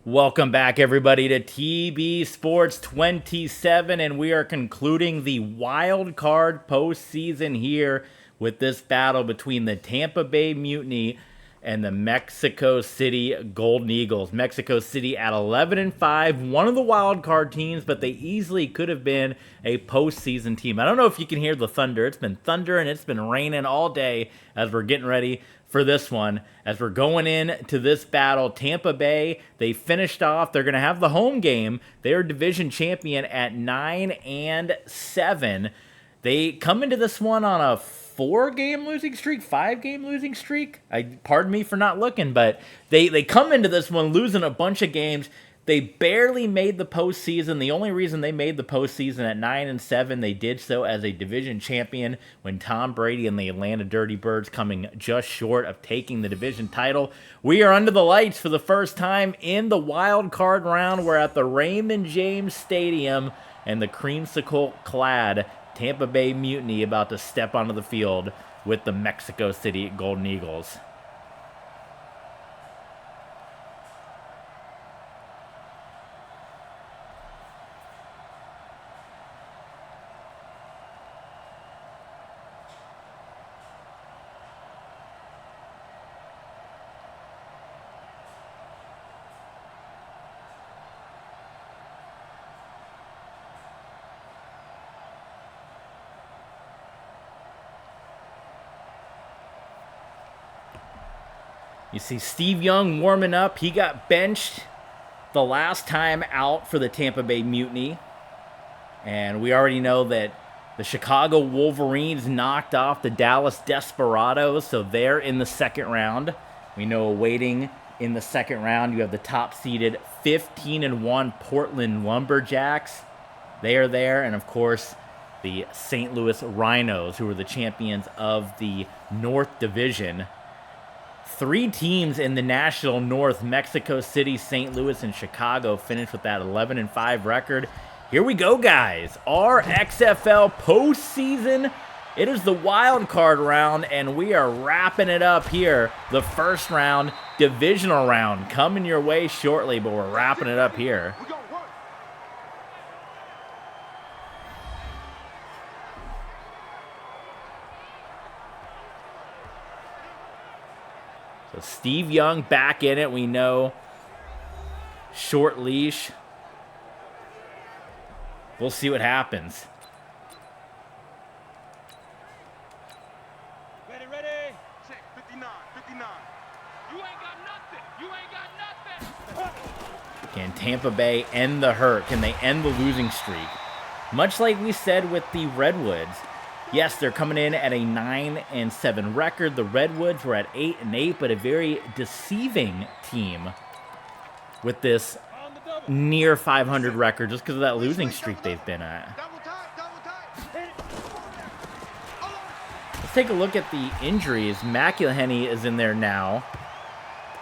Welcome back, everybody, to TB Sports 27, and we are concluding the wild card postseason here with this battle between the Tampa Bay Mutiny and the Mexico City Golden Eagles. Mexico City at 11-5, one of the wild card teams, but they easily could have been a postseason team. I don't know if you can hear the thunder. It's been thunder and it's been raining all day as we're getting ready for this one. As we're going in to this battle, Tampa Bay, they finished off. They're going to have the home game. They're division champion at 9-7. They come into this one on a 4-game losing streak, 5-game losing streak. Pardon me for not looking, but they come into this one losing a bunch of games. They barely made the postseason. The only reason they made the postseason at 9-7, they did so as a division champion when Tom Brady and the Atlanta Dirty Birds coming just short of taking the division title. We are under the lights for the first time in the wild card round. We're at the Raymond James Stadium, and the creamsicle-clad Tampa Bay Mutiny about to step onto the field with the Mexico City Golden Eagles. You see Steve Young warming up. He got benched the last time out for the Tampa Bay Mutiny. And we already know that the Chicago Wolverines knocked off the Dallas Desperados, so they're in the second round. We know waiting in the second round, you have the top-seeded 15-1 Portland Lumberjacks. They are there, and of course, the St. Louis Rhinos, who are the champions of the North Division. 3 teams in the National North, Mexico City, St. Louis, and Chicago, finished with that 11-5 record. Here we go, guys. Our XFL postseason. It is the wild card round, and we are wrapping it up here. The first round, divisional round, coming your way shortly, but we're wrapping it up here. So Steve Young back in it, we know. Short leash. We'll see what happens. Ready. 59. You ain't got nothing. Can Tampa Bay end the hurt? Can they end the losing streak? Much like we said with the Redwoods. Yes, they're coming in at a 9-7 record. The Redwoods were at 8-8, but a very deceiving team with this near 500 record just because of that losing streak they've been at. Let's take a look at the injuries. McElhenney is in there now,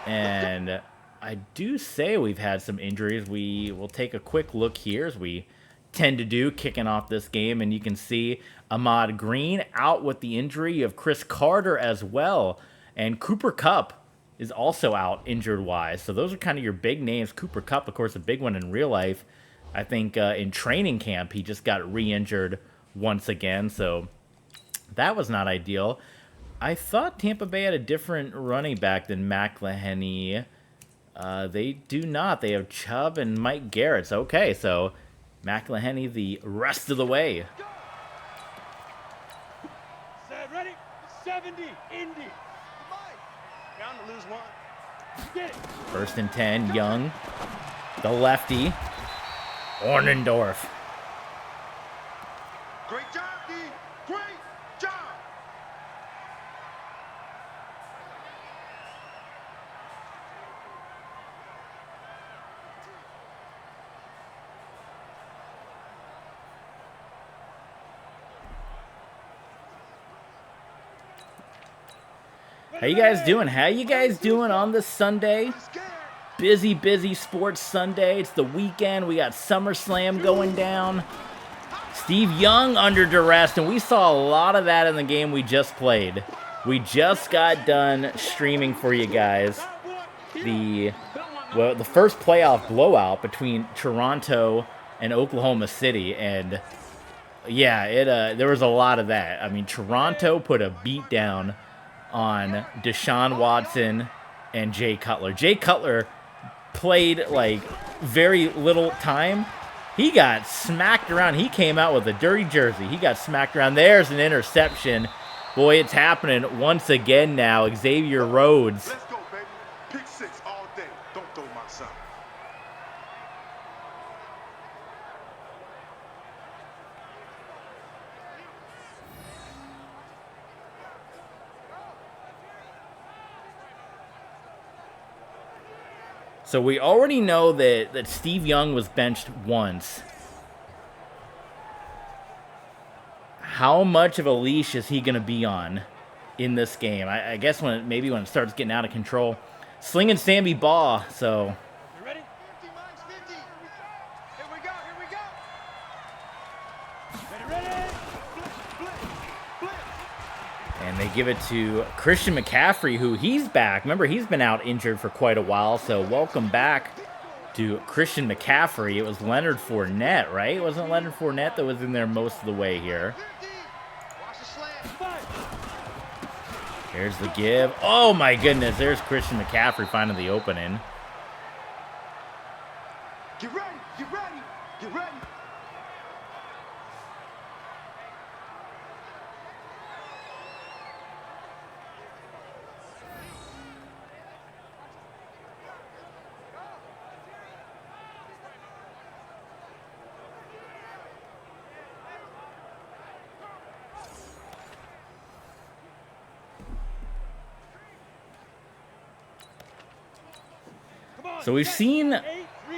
and I do say we've had some injuries. We will take a quick look here as we tend to do, kicking off this game, and you can see Ahmad Green out with the injury. You have Chris Carter as well, and Cooper Kupp is also out injured-wise. So those are kind of your big names. Cooper Kupp, of course, a big one in real life. I think in training camp he just got re-injured once again, so that was not ideal. I thought Tampa Bay had a different running back than McElhenney. They do not. They have Chubb and Mike Garrett. Okay, so McElhenney the rest of the way. Set, ready? 70, Indy. Down to lose one. Get it. 1st and 10, Young, the lefty, Ornendorf. Great job, D. Great job. How you guys doing? How you guys doing on this Sunday? Busy sports Sunday. It's the weekend. We got SummerSlam going down. Steve Young under duress, and we saw a lot of that in the game we just played. We just got done streaming for you guys the well, the first playoff blowout between Toronto and Oklahoma City, and yeah, there was a lot of that. I mean, Toronto put a beat down on Deshaun Watson and Jay Cutler. Jay Cutler played like very little time. He got smacked around. He came out with a dirty jersey. He got smacked around. There's an interception. Boy, it's happening once again now. Xavier Rhodes. Let's go, baby. Pick 6 all day. Don't throw my son. So we already know that Steve Young was benched once. How much of a leash is he going to be on in this game? I guess maybe when it starts getting out of control. Slinging Sammy Baugh, so... You ready? 50 miles 50. Here we go, here we go. Ready? Blitz, blitz. And they give it to Christian McCaffrey, who he's back. Remember, he's been out injured for quite a while, so welcome back to Christian McCaffrey. It was Leonard Fournette, right? It wasn't Leonard Fournette that was in there most of the way here. Here's the give. Oh, my goodness. There's Christian McCaffrey finding the opening. Get ready, get ready, get ready. So we've seen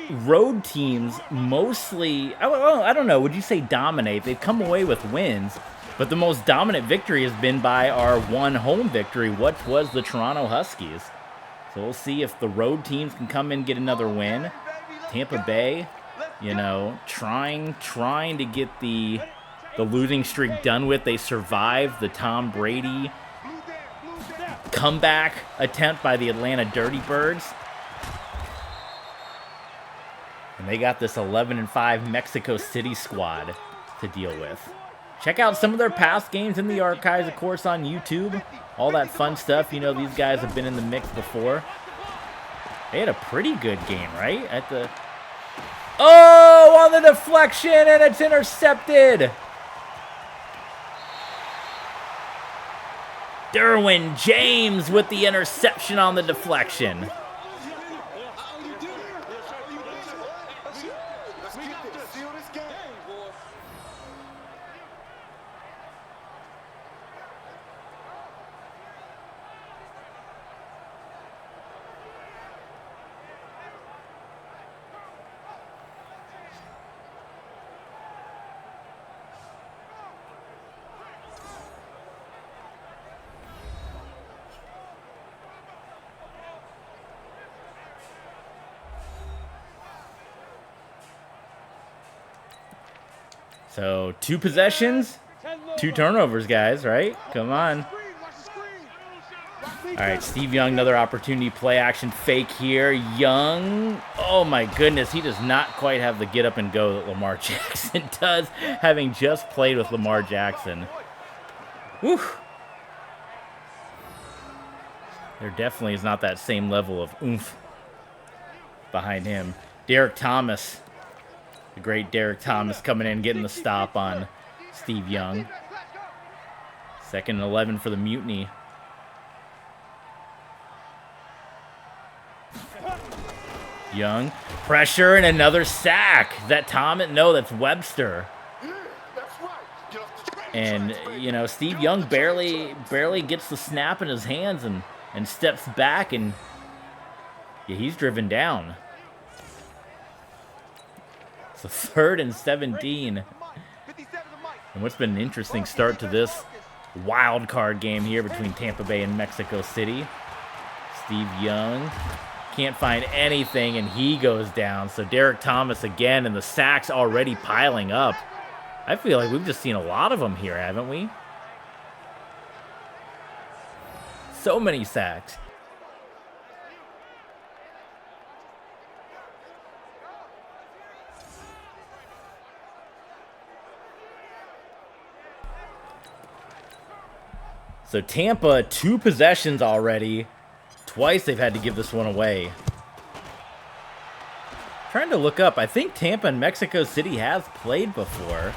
road teams mostly, I don't know, would you say dominate? They've come away with wins, but the most dominant victory has been by our one home victory, which was the Toronto Huskies. So we'll see if the road teams can come in and get another win. Tampa Bay, you know, trying to get the losing streak done with. They survived the Tom Brady comeback attempt by the Atlanta Dirty Birds. And they got this 11-5 Mexico City squad to deal with. Check out some of their past games in the archives, of course, on YouTube. All that fun stuff. You know, these guys have been in the mix before. They had a pretty good game, right? Oh, on the deflection, and it's intercepted. Derwin James with the interception on the deflection. So, 2 possessions, 2 turnovers, guys, right? Come on. All right, Steve Young, another opportunity, play action fake here. Young, oh my goodness, he does not quite have the get up and go that Lamar Jackson does, having just played with Lamar Jackson. Whew. There definitely is not that same level of oomph behind him. Derek Thomas. The great Derek Thomas coming in, getting the stop on Steve Young. 2nd and 11 for the Mutiny. Young, pressure and another sack. Is that Thomas? No, that's Webster. And, you know, Steve Young barely gets the snap in his hands and steps back, and yeah, he's driven down. So 3rd and 17. And what's been an interesting start to this wild card game here between Tampa Bay and Mexico City. Steve Young can't find anything, and he goes down. So Derek Thomas again, and the sacks already piling up. I feel like we've just seen a lot of them here, haven't we? So many sacks. So Tampa, 2 possessions already. Twice they've had to give this one away. Trying to look up. I think Tampa and Mexico City has played before.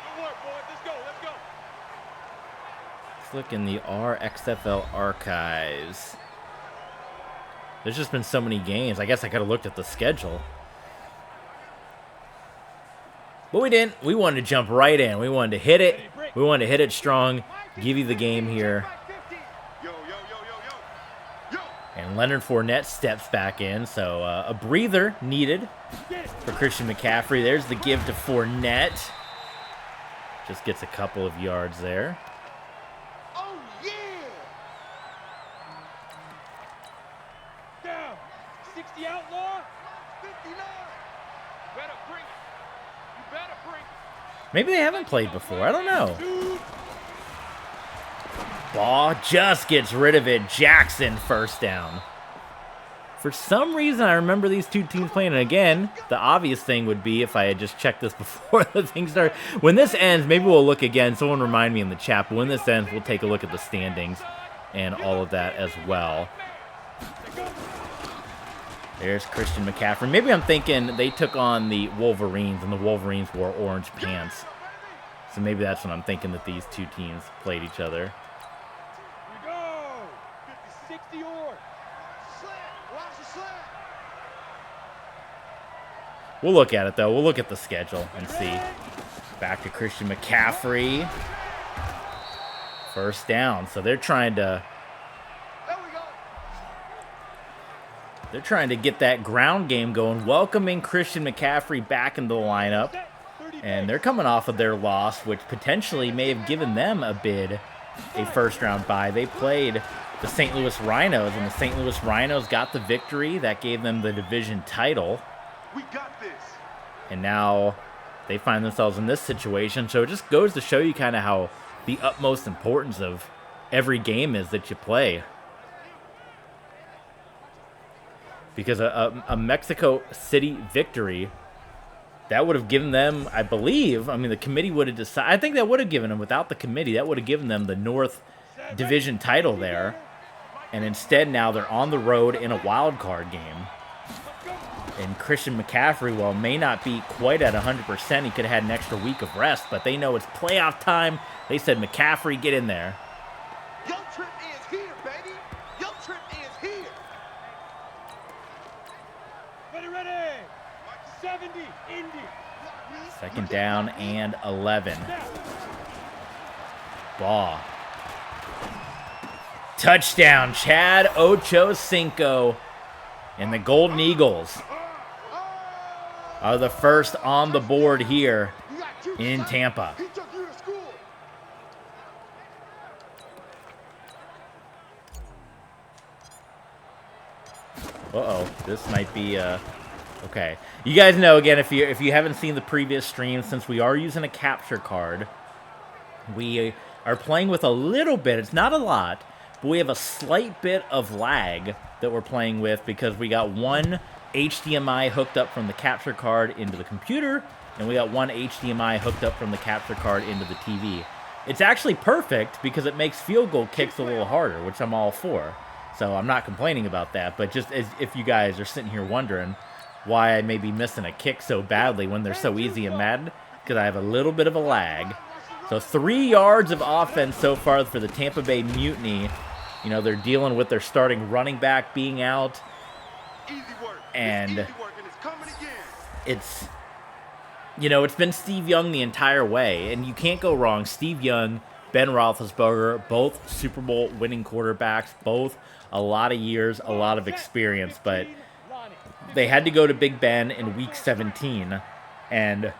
Good work, boys. Let's go. Let's go. Let's look in the RXFL archives. There's just been so many games. I guess I could have looked at the schedule. But we didn't. We wanted to jump right in. We wanted to hit it. We wanted to hit it strong. Give you the game here. And Leonard Fournette steps back in. So a breather needed for Christian McCaffrey. There's the give to Fournette. Just gets a couple of yards there. Oh, yeah. Down. 60 outlaw. 59. Better bring it. You better bring it. Maybe they haven't played before. I don't know. Ball just gets rid of it. Jackson, first down. For some reason, I remember these two teams playing. And again, the obvious thing would be if I had just checked this before the thing started. When this ends, maybe we'll look again. Someone remind me in the chat. But when this ends, we'll take a look at the standings and all of that as well. There's Christian McCaffrey. Maybe I'm thinking they took on the Wolverines, and the Wolverines wore orange pants. So maybe that's what I'm thinking, that these two teams played each other. Here we go. 50, 60 or. We'll look at it, though. We'll look at the schedule and see. Back to Christian McCaffrey. First down. So they're trying to... They're trying to get that ground game going, welcoming Christian McCaffrey back into the lineup. And they're coming off of their loss, which potentially may have given them a first-round bye. They played the St. Louis Rhinos, and the St. Louis Rhinos got the victory. That gave them the division title. We got this. And now they find themselves in this situation. So it just goes to show you kind of how the utmost importance of every game is that you play. Because a Mexico City victory, that would have given them, I believe, I mean, the committee would have decided, I think that would have given them, without the committee, that would have given them the North Division title there. And instead now they're on the road in a wild card game. And Christian McCaffrey, while may not be quite at 100%, he could have had an extra week of rest, but they know it's playoff time. They said, McCaffrey, get in there. Your trip is here, baby. Your trip is here. Ready. 70, Indy. Second down and 11. Ball. Touchdown, Chad Ochocinco. And the Golden Eagles are the first on the board here in Tampa. Uh-oh, this might be okay. You guys know, again, if you haven't seen the previous stream, since we are using a capture card, we are playing with a little bit, it's not a lot, but we have a slight bit of lag that we're playing with because we got one HDMI hooked up from the capture card into the computer, and we got one HDMI hooked up from the capture card into the TV. It's actually perfect because it makes field goal kicks a little harder, which I'm all for. So I'm not complaining about that, but just as if you guys are sitting here wondering why I may be missing a kick so badly when they're so easy in Madden, because I have a little bit of a lag. So 3 yards of offense so far for the Tampa Bay Mutiny. You know, they're dealing with their starting running back being out. And it's, you know, it's been Steve Young the entire way. And you can't go wrong. Steve Young, Ben Roethlisberger, both Super Bowl winning quarterbacks, both a lot of years, a lot of experience. But they had to go to Big Ben in Week 17. And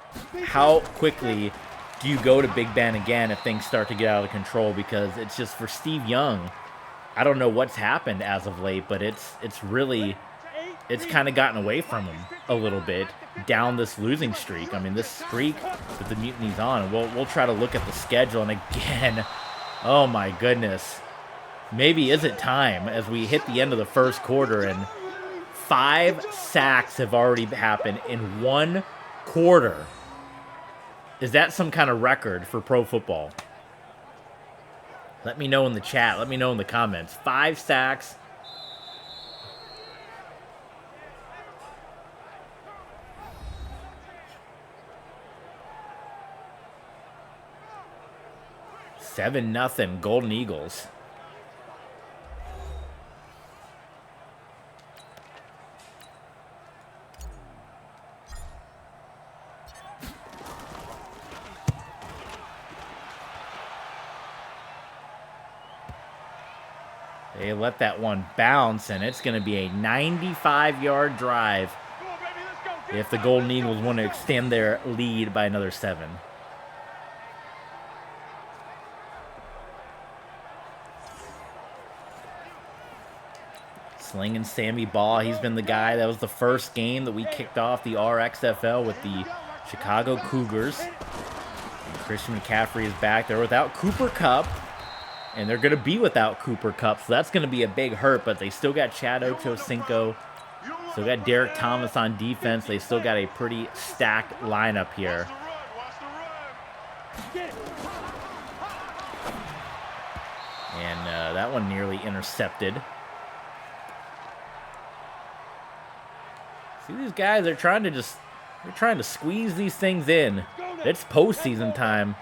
how quickly do you go to Big Ben again if things start to get out of control? Because it's just, for Steve Young, I don't know what's happened as of late, but it's kind of gotten away from him a little bit down this losing streak. I mean, this streak that the Mutiny's on, and we'll try to look at the schedule. And again, oh my goodness, maybe is it time as we hit the end of the first quarter and 5 sacks have already happened in 1 quarter. Is that some kind of record for pro football? Let me know in the chat. Let me know in the comments. 5 sacks. Seven nothing, Golden Eagles. They let that one bounce, and it's going to be a 95-yard drive if the Golden Eagles want to extend their lead by another 7. Slinging Sammy Baugh. He's been the guy. That was the first game that we kicked off the RXFL with the Chicago Cougars. And Christian McCaffrey is back. They're without Cooper Kupp. And they're going to be without Cooper Kupp, so that's going to be a big hurt. But they still got Chad Ochocinco. Still got Derek Thomas on defense. They still got a pretty stacked lineup here. And that one nearly intercepted. See, these guys, they're trying to squeeze these things in. It's postseason time.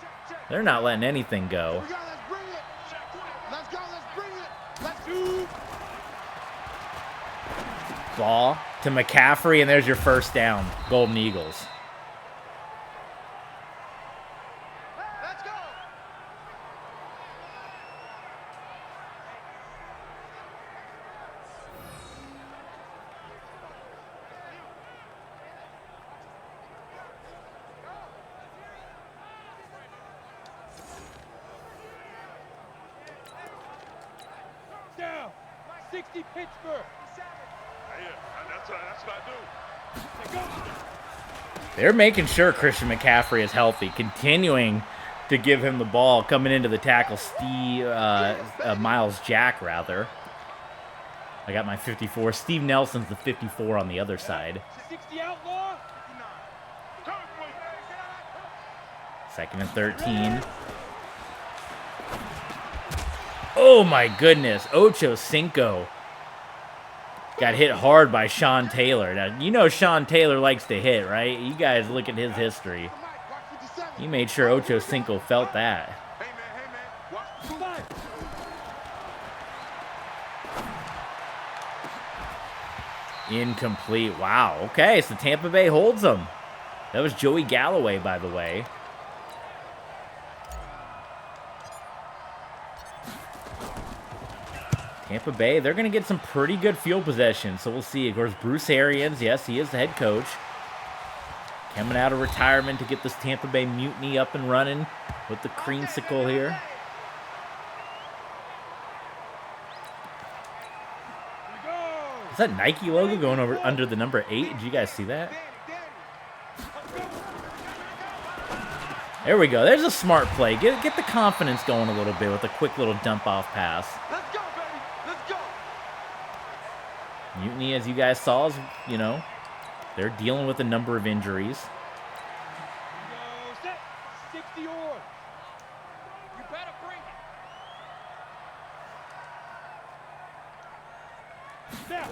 They're not letting anything go. Ball to McCaffrey, and there's your first down, Golden Eagles. Let's go. Down. 60 Pittsburgh. That's what I do. They're making sure Christian McCaffrey is healthy, continuing to give him the ball. Coming into the tackle, Miles Jack, rather. I got my 54. Steve Nelson's the 54 on the other side. 60 outlaw. 2nd and 13. Oh my goodness, Ochocinco got hit hard by Sean Taylor. Now, you know Sean Taylor likes to hit, right? You guys look at his history. He made sure Ochocinco felt that. Incomplete. Wow. Okay, so Tampa Bay holds them. That was Joey Galloway, by the way. Tampa Bay, they're going to get some pretty good field possession, so we'll see. Of course, Bruce Arians, yes, he is the head coach. Coming out of retirement to get this Tampa Bay Mutiny up and running with the creamsicle here. Is that Nike logo going over under the number 8? Did you guys see that? There we go. There's a smart play. Get the confidence going a little bit with a quick little dump-off pass. Let's go, baby. Let's go. Mutiny, as you guys saw, is, you know, they're dealing with a number of injuries. Set. 60 or. You better bring it. Now.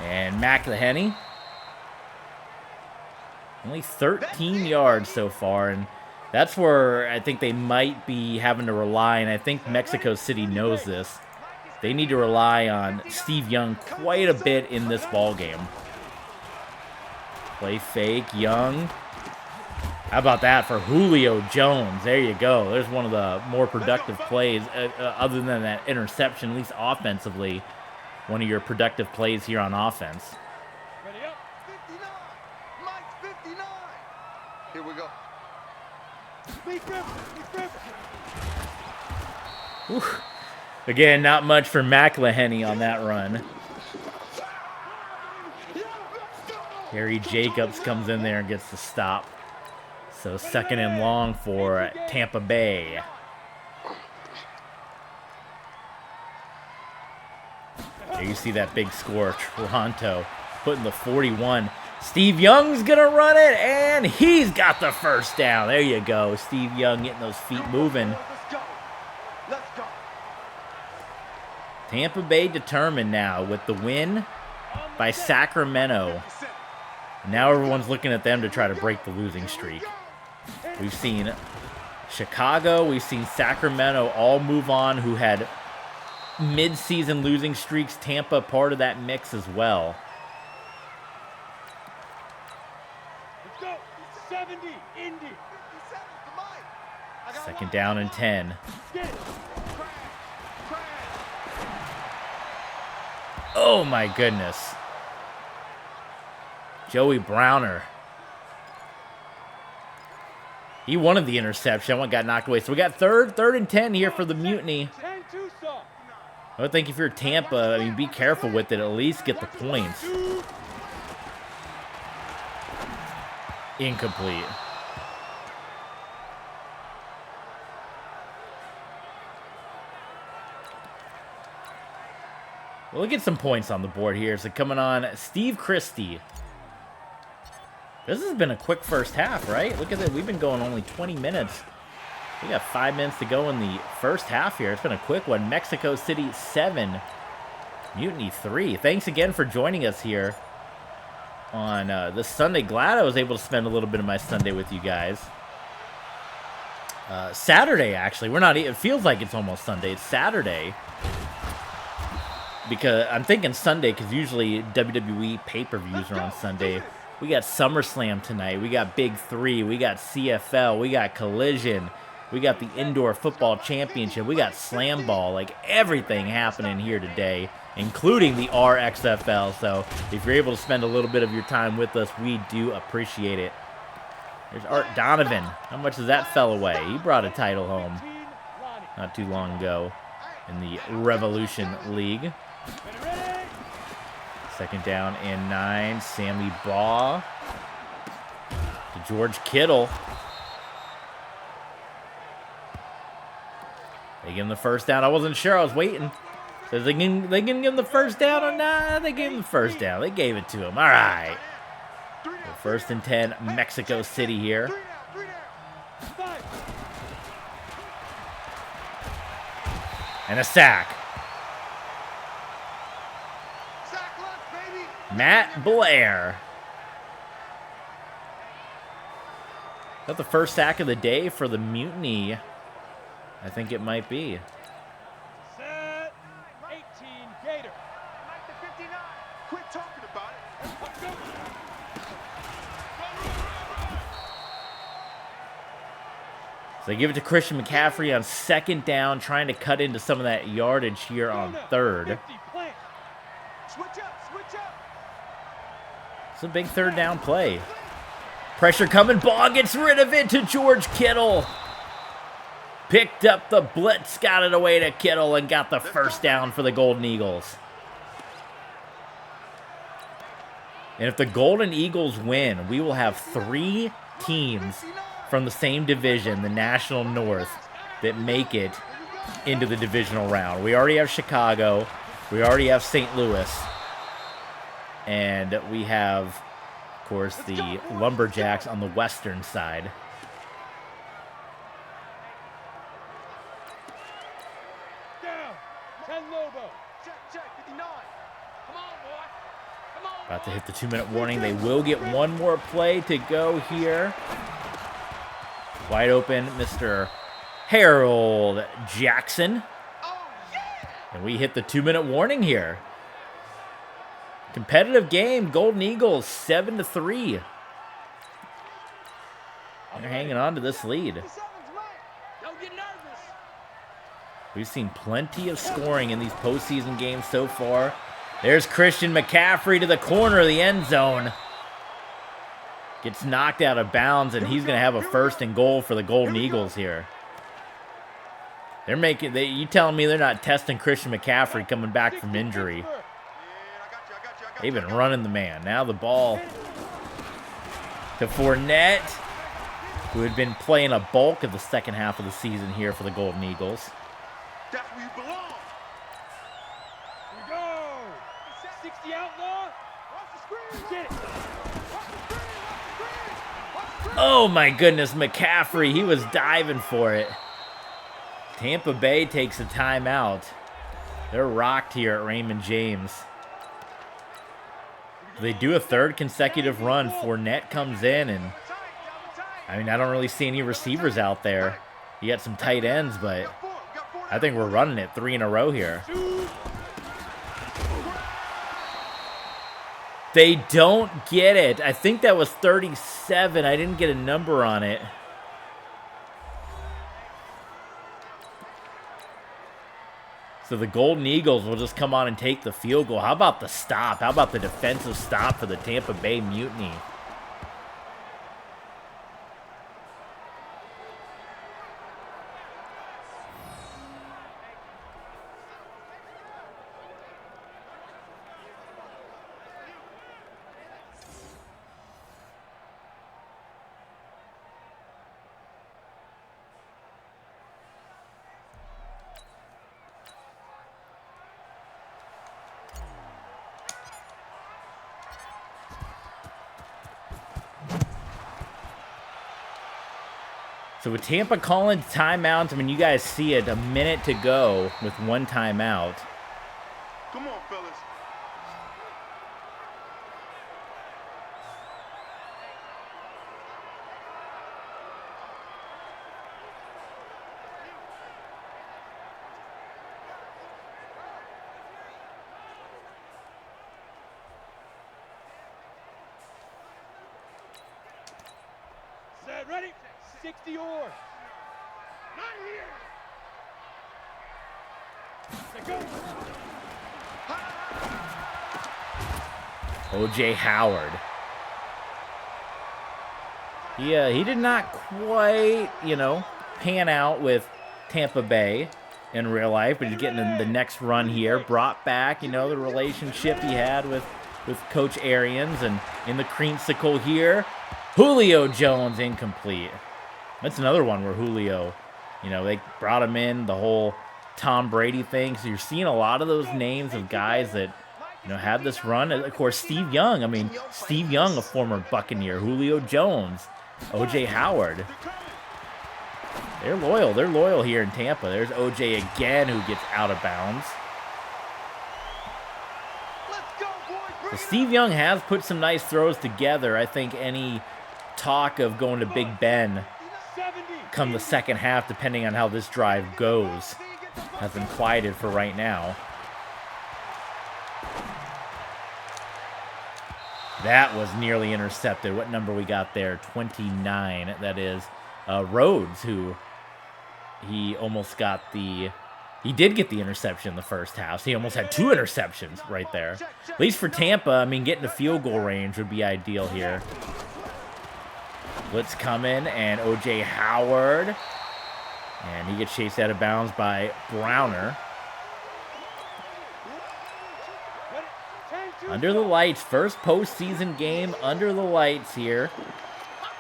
And McElhenney. Only 13 yards so far, and that's where I think they might be having to rely, and I think Mexico City knows this. They need to rely on Steve Young quite a bit in this ball game. Play fake, Young. How about that for Julio Jones? There you go. There's one of the more productive plays, other than that interception, at least offensively. One of your productive plays here on offense. Ready up. 59. Mike 59. Here we go. Whew. Again, not much for McElhenney on that run. Harry Jacobs comes in there and gets the stop. So 2nd and long for Tampa Bay. There you see that big score, Toronto putting the 41. Steve Young's going to run it, and he's got the first down. There you go. Steve Young getting those feet moving. Let's go. Tampa Bay determined now with the win by Sacramento. Now everyone's looking at them to try to break the losing streak. We've seen Chicago, we've seen Sacramento all move on who had mid-season losing streaks. Tampa part of that mix as well. Let's go. 70, Indy. 57, Second down and 10. Oh my goodness. Joey Browner. He wanted the interception. One got knocked away. So we got third and 10 here for the Mutiny. I would think if you're Tampa, I mean, be careful with it. At least get the points. Incomplete. Well, we'll get some points on the board here. So coming on, Steve Christie. This has been a quick first half, right? Look at that. We've been going only 20 minutes. We got 5 minutes to go in the first half here. It's been a quick one. Mexico City 7, Mutiny 3. Thanks again for joining us here on this Sunday. Glad I was able to spend a little bit of my Sunday with you guys. Saturday, actually. It feels like it's almost Sunday. It's Saturday. Because I'm thinking Sunday because usually WWE pay-per-views are on Sunday. We got SummerSlam tonight. We got Big 3. We got CFL. We got Collision. We got the Indoor Football Championship. We got Slam Ball. Like, everything happening here today, including the RXFL. So, if you're able to spend a little bit of your time with us, we do appreciate it. There's Art Donovan. How much does that fell away? He brought a title home not too long ago in the Revolution League. Second down and 9. Sammy Baugh to George Kittle. They give him the first down. I wasn't sure. I was waiting. Says they can give him the first down or not? They gave him the first down. They gave it to him. All right. So first and 10, Mexico City here. And a sack. Matt Blair. Is that the first sack of the day for the Mutiny? I think it might be. Set. 18, Gator. Mike the 59. Quit talking about it. So they give it to Christian McCaffrey on second down, trying to cut into some of that yardage here on third. Switch up. It's a big third down play. Pressure coming. Baugh gets rid of it to George Kittle. Picked up the blitz, got it away to Kittle, and got the first down for the Golden Eagles. And if the Golden Eagles win, we will have 3 teams from the same division, the National North, that make it into the divisional round. We already have Chicago. We already have St. Louis. And we have, of course, the Lumberjacks on the western side. Down. 10 Lobo. Check, 59. Come on, boy. Come on. About to hit the 2-minute warning. They will get one more play to go here. Wide open, Mr. Harold Jackson. Oh, yeah. And we hit the 2-minute warning here. Competitive game. Golden Eagles 7-3. They're hanging on to this lead. Don't get nervous. We've seen plenty of scoring in these postseason games so far. There's Christian McCaffrey to the corner of the end zone. Gets knocked out of bounds, and he's going to have a first and goal for the Golden Eagles here. You telling me they're not testing Christian McCaffrey coming back from injury? They've been running the man. Now the ball to Fournette, who had been playing a bulk of the second half of the season here for the Golden Eagles. That's where you belong. Here we go. 60 outlaw. Oh my goodness, McCaffrey, he was diving for it. Tampa Bay takes a timeout. They're rocked here at Raymond James. They do a third consecutive run. Fournette comes in, and I mean, I don't really see any receivers out there. You got some tight ends, but I think we're running it 3 in a row here. They don't get it. I think that was 37. I didn't get a number on it. So the Golden Eagles will just come on and take the field goal. How about the stop? How about the defensive stop for the Tampa Bay Mutiny? So with Tampa calling timeouts, I mean, you guys see it, a minute to go with 1 timeout. Come on, fellas. Set, ready? 60 or. Not here. Let's go. O.J. Howard. Yeah, he did not quite, pan out with Tampa Bay in real life, but he's getting the next run here. Brought back, the relationship he had with Coach Arians, and in the creamsicle here, Julio Jones incomplete. That's another one where Julio, they brought him in, the whole Tom Brady thing. So you're seeing a lot of those names of guys that, had this run. Of course, Steve Young. I mean, Steve Young, a former Buccaneer. Julio Jones, O.J. Howard. They're loyal. They're loyal here in Tampa. There's O.J. again, who gets out of bounds. So Steve Young has put some nice throws together. I think any talk of going to Big Ben come the second half, depending on how this drive goes, has been quieted for right now. That was nearly intercepted. What number we got there? 29. That is Rhodes, who he almost got the... He did get the interception in the first half. So he almost had 2 interceptions right there. At least for Tampa, I mean, getting to field goal range would be ideal here. Blitz coming, and O.J. Howard. And he gets chased out of bounds by Browner. Under the lights, first postseason game under the lights here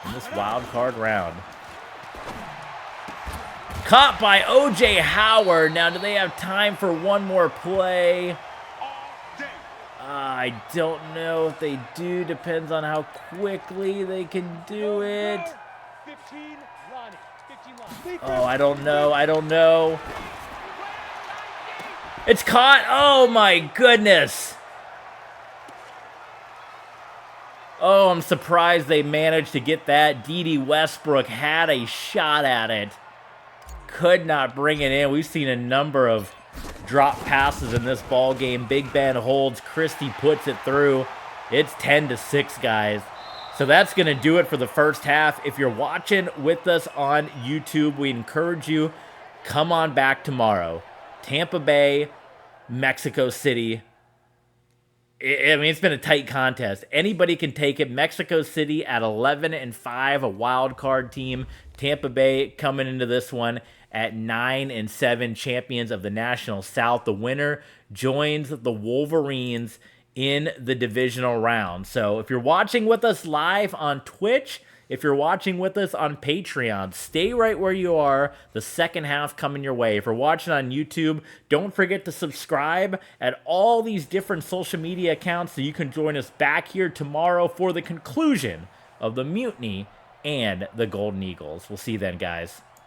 in this wild card round. Caught by O.J. Howard. Now, do they have time for one more play? I don't know if they do. Depends on how quickly they can do it. Oh, I don't know. I don't know. It's caught. Oh, my goodness. Oh, I'm surprised they managed to get that. D.D. Westbrook had a shot at it. Could not bring it in. We've seen a number of drop passes in this ball game. Big Ben holds. Christie puts it through. It's 10-6, guys. So that's going to do it for the first half. If you're watching with us on YouTube, we encourage you, come on back tomorrow. Tampa Bay, Mexico City. I mean, it's been a tight contest. Anybody can take it. Mexico City at 11-5, a wild card team. Tampa Bay coming into this one at 9-7, champions of the National South. The winner joins the Wolverines in the divisional round. So if you're watching with us live on Twitch, If you're watching with us on Patreon, stay right where you are. The second half coming your way. If you're watching on YouTube, don't forget to subscribe at all these different social media accounts so you can join us back here tomorrow for the conclusion of the Mutiny and the Golden Eagles. We'll see you then, guys.